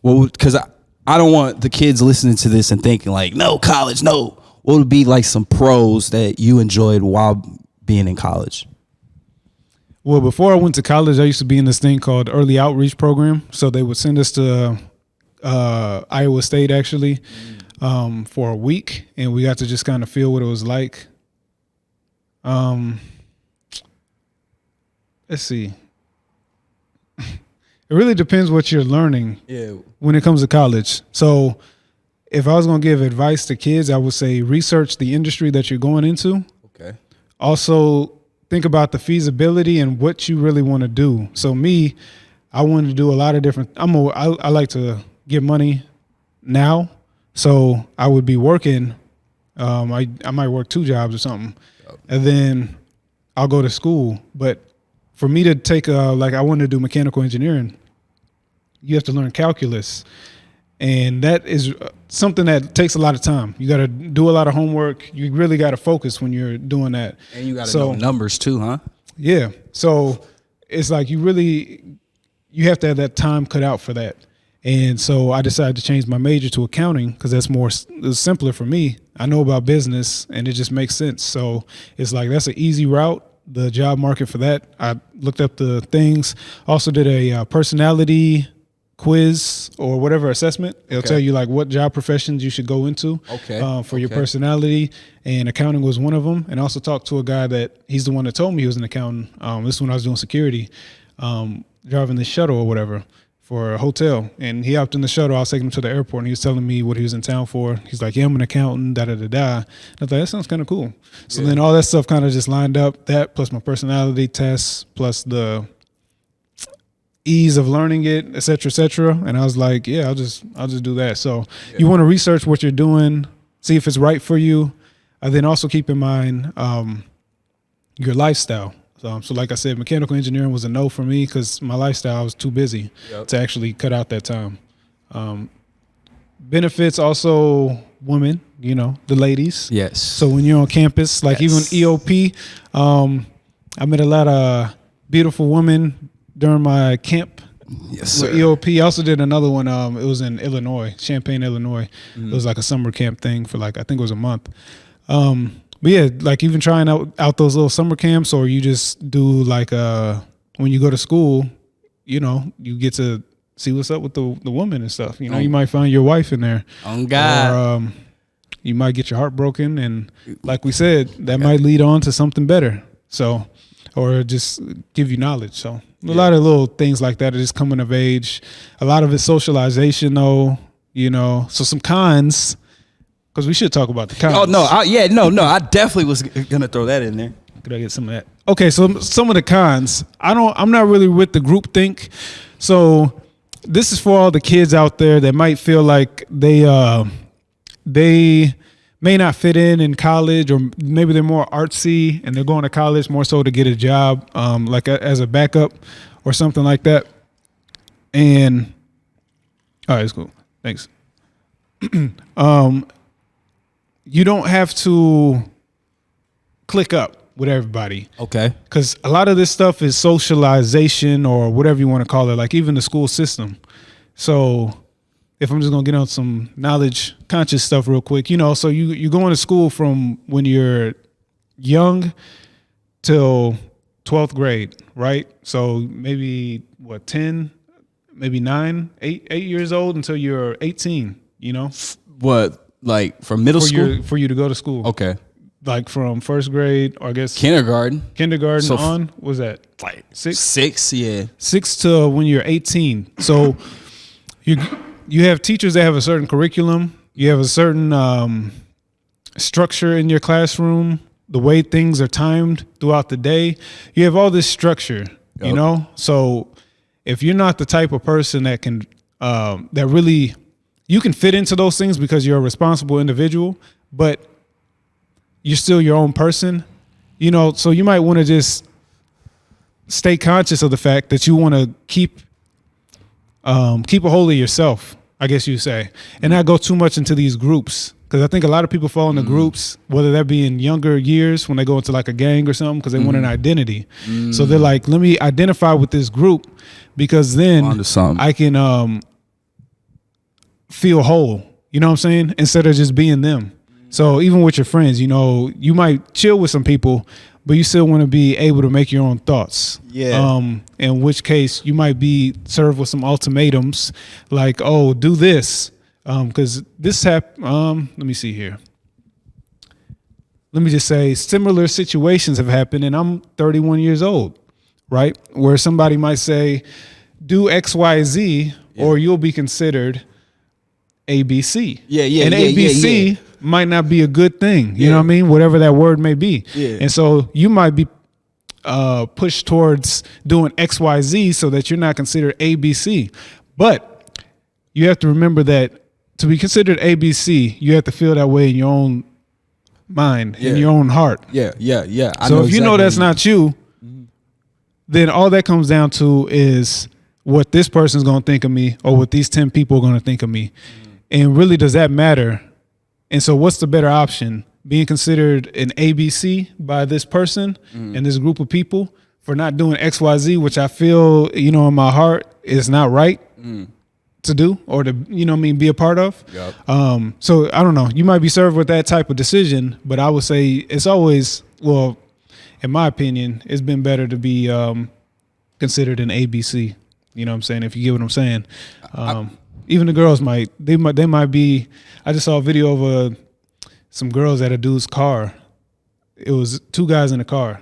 Well, because I don't want the kids listening to this and thinking like, no, college, no. What would be like some pros that you enjoyed while being in college? Well, before I went to college, I used to be in this thing called Early Outreach Program. So they would send us to Iowa State, actually, for a week. And we got to just kind of feel what it was like. Let's see. It really depends what you're learning when it comes to college. So if I was going to give advice to kids, I would say research the industry that you're going into. Okay. Also, think about the feasibility and what you really want to do. So me, I wanted to do a lot of different. I like to get money now, so I would be working. I might work 2 jobs or something, and then I'll go to school. But for me to take I wanted to do mechanical engineering, you have to learn calculus, and that is something that takes a lot of time. You got to do a lot of homework. You really got to focus when you're doing that. And you got to know numbers too, huh? Yeah. So it's like you have to have that time cut out for that. And so I decided to change my major to accounting because it's simpler for me. I know about business and it just makes sense. So it's like that's an easy route. The job market for that, I looked up the things. Also did a personality quiz or whatever assessment. It'll tell you like what job professions you should go into for your personality, and accounting was one of them. And also talked to a guy that he's the one that told me he was an accountant. This is when I was doing security, driving the shuttle or whatever for a hotel. And he hopped in the shuttle. I was taking him to the airport and he was telling me what he was in town for. He's like, yeah, I'm an accountant, da-da-da-da. And I thought, that sounds kind of cool. So then all that stuff kind of just lined up, that plus my personality tests, plus the ease of learning it, et cetera, and I was like, yeah, I'll just do that. So you want to research what you're doing, see if it's right for you, and then also keep in mind your lifestyle. So like I said, mechanical engineering was a no for me because my lifestyle was too busy to actually cut out that time. Benefits also women, the ladies. Yes. So when you're on campus, like even EOP, I met a lot of beautiful women during my camp. Yes, sir. EOP. I also did another one. It was in Illinois, Champaign, Illinois. It was like a summer camp thing for I think it was a month. But yeah, like even trying out those little summer camps, or you just do when you go to school, you get to see what's up with the woman and stuff. You might find your wife in there. Oh God. Or you might get your heart broken, and like we said, that might lead on to something better. So, or just give you knowledge. So a lot of little things like that are just coming of age. A lot of it's socialization, though. So some cons. Because we should talk about the cons. Oh no! I definitely was gonna throw that in there. Could I get some of that? Okay, so some of the cons. I'm not really with the group think. So this is for all the kids out there that might feel like they may not fit in college, or maybe they're more artsy and they're going to college more so to get a job, as a backup or something like that. And all right, it's cool. Thanks. You don't have to click up with everybody. Okay. Because a lot of this stuff is socialization or whatever you want to call it, like even the school system. So if I'm just going to get on some knowledge conscious stuff real quick, so you're going to school from when you're young till 12th grade, right? So maybe 10, maybe 9, 8 years old until you're 18, What? Like from middle school? For you to go to school. Okay. Like from first grade, or I guess kindergarten so on. What was that? Like 6? 6, yeah. 6 to when you're 18. So you have teachers that have a certain curriculum. You have a certain structure in your classroom. The way things are timed throughout the day. You have all this structure, So if you're not the type of person that can that really. You can fit into those things because you're a responsible individual, but you're still your own person, so you might want to just stay conscious of the fact that you want to keep a hold of yourself, I guess you say, and not go too much into these groups. Because I think a lot of people fall into groups, whether that be in younger years when they go into like a gang or something, because they want an identity. So they're like, let me identify with this group because then I can feel whole. You know what I'm saying? Instead of just being them. So even with your friends, you know, you might chill with some people, but you still want to be able to make your own thoughts. Yeah. In which case you might be served with some ultimatums like, oh, do this. Because this happened. Let me see here. Let me just say similar situations have happened, and I'm 31 years old, right? Where somebody might say, do X, Y, Z, or you'll be considered ABC. And ABC might not be a good thing. You know what I mean? Whatever that word may be. And so you might be pushed towards doing X, Y, Z so that you're not considered ABC. But you have to remember that to be considered ABC, you have to feel that way in your own mind, in your own heart. Yeah. So if you know that's not you, then all that comes down to is what this person's going to think of me or what these 10 people are going to think of me. And really, does that matter? And so what's the better option? Being considered an ABC by this person and this group of people for not doing X, Y, Z, which I feel, you know, in my heart is not right to do or to, you know what I mean, be a part of. So I don't know. You might be served with that type of decision, but I would say it's always, well, in my opinion, it's been better to be considered an ABC. You know what I'm saying? If you get what I'm saying. Even the girls might be. I just saw a video of some girls at a dude's car. It was two guys in a car,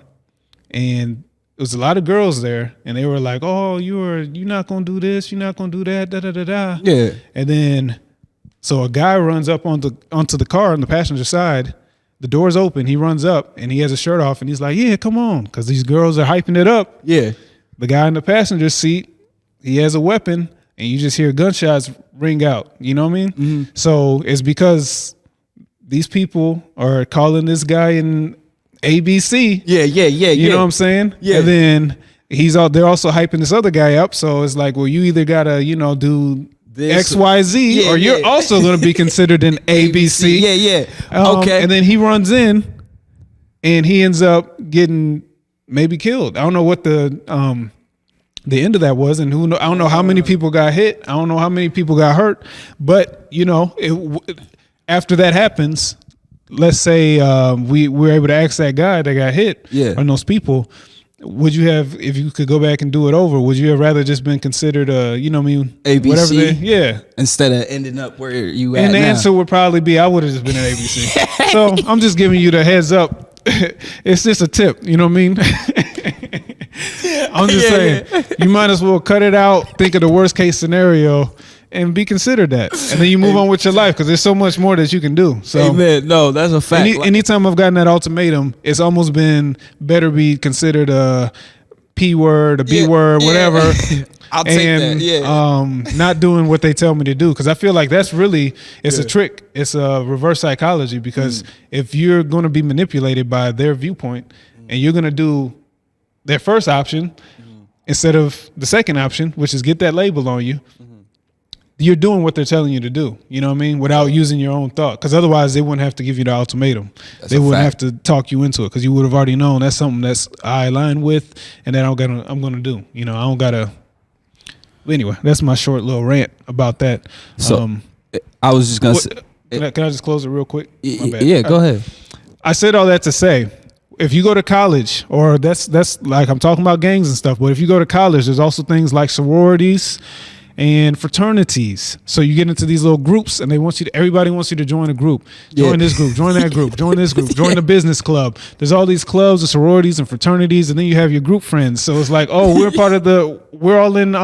and it was a lot of girls there, and they were like, "Oh, you're not gonna do this, you're not gonna do that, da da da da." Yeah. And then, so a guy runs up onto the car on the passenger side. The door's open. He runs up and he has a shirt off, and he's like, "Yeah, come on," because these girls are hyping it up. Yeah. The guy in the passenger seat, he has a weapon. And you just hear gunshots ring out. You know what I mean? So it's because these people are calling this guy in ABC. Yeah. You know what I'm saying? Yeah. And then they're also hyping this other guy up. So it's like, well, you either gotta, you know, do this, X, Y, Z, or you're also going to be considered an ABC. Okay. And then he runs in, and he ends up getting maybe killed. I don't know what the end of that was, and I don't know how many people got hit. I don't know how many people got hurt, but you know, after that happens, let's say we're able to ask that guy that got hit, and those people, would you have, if you could go back and do it over, would you have rather just been considered you know what I mean, ABC, instead of ending up where you at? And the now. answer would probably be I would have just been an ABC. So I'm just giving you the heads up. It's just a tip, you know what I mean? I'm just saying, you might as well cut it out, think of the worst case scenario, and be considered that. And then you move on with your life because there's so much more that you can do. So, no, that's a fact. Anytime I've gotten that ultimatum, it's almost been better be considered a P word, a B word, whatever. I'll take that. Not doing what they tell me to do, because I feel like that's really a trick. It's a reverse psychology, because if you're going to be manipulated by their viewpoint and you're going to do their first option instead of the second option, which is get that label on you, you're doing what they're telling you to do. You know what I mean? Without using your own thought, because otherwise they wouldn't have to give you the ultimatum. They wouldn't have to talk you into it, because you would have already known that's something that's I align with and that I'm gonna do. You know, I don't gotta. Anyway, that's my short little rant about that. So I was just gonna say, can I just close it real quick? My bad. Yeah, go ahead. I said all that to say, if you go to college, or that's like, I'm talking about gangs and stuff, but if you go to college, there's also things like sororities and fraternities. So you get into these little groups, and everybody wants you to join a group. Join this group, join that group, join this group, join the business club. There's all these clubs and sororities and fraternities, and then you have your group friends. So it's like, oh, we're all in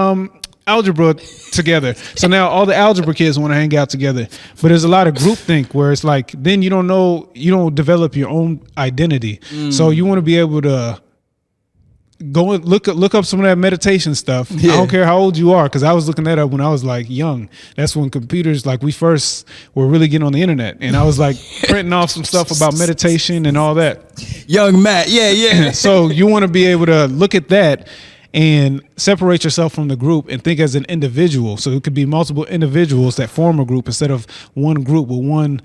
algebra together. So now all the algebra kids want to hang out together. But there's a lot of groupthink where it's like, then you don't develop your own identity. So you want to be able to go and look up some of that meditation stuff. I don't care how old you are, because I was looking that up when I was like young. That's when computers, like, we first were really getting on the internet, and I was like printing off some stuff about meditation and all that. Young Matt, So you want to be able to look at that and separate yourself from the group and think as an individual. So it could be multiple individuals that form a group instead of one group with one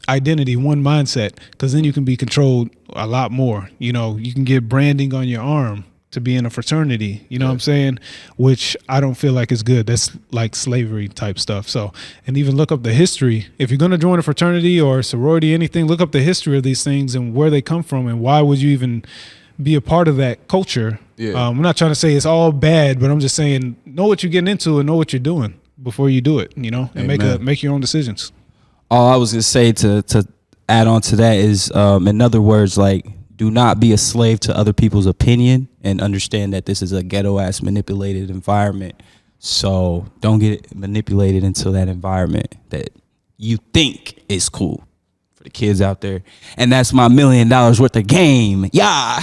identity, one mindset, because then you can be controlled a lot more. You know, you can get branding on your arm to be in a fraternity. You know what I'm saying? Which I don't feel like is good. That's like slavery type stuff. So, and even look up the history. If you're going to join a fraternity or a sorority, anything, look up the history of these things and where they come from and why would you even be a part of that culture. I'm not trying to say it's all bad, but I'm just saying know what you're getting into and know what you're doing before you do it, you know, and make your own decisions. All I was gonna say to add on to that is, in other words, like, do not be a slave to other people's opinion and understand that this is a ghetto ass manipulated environment. So don't get manipulated into that environment that you think is cool for the kids out there. And that's my $1 million worth of game. Yeah.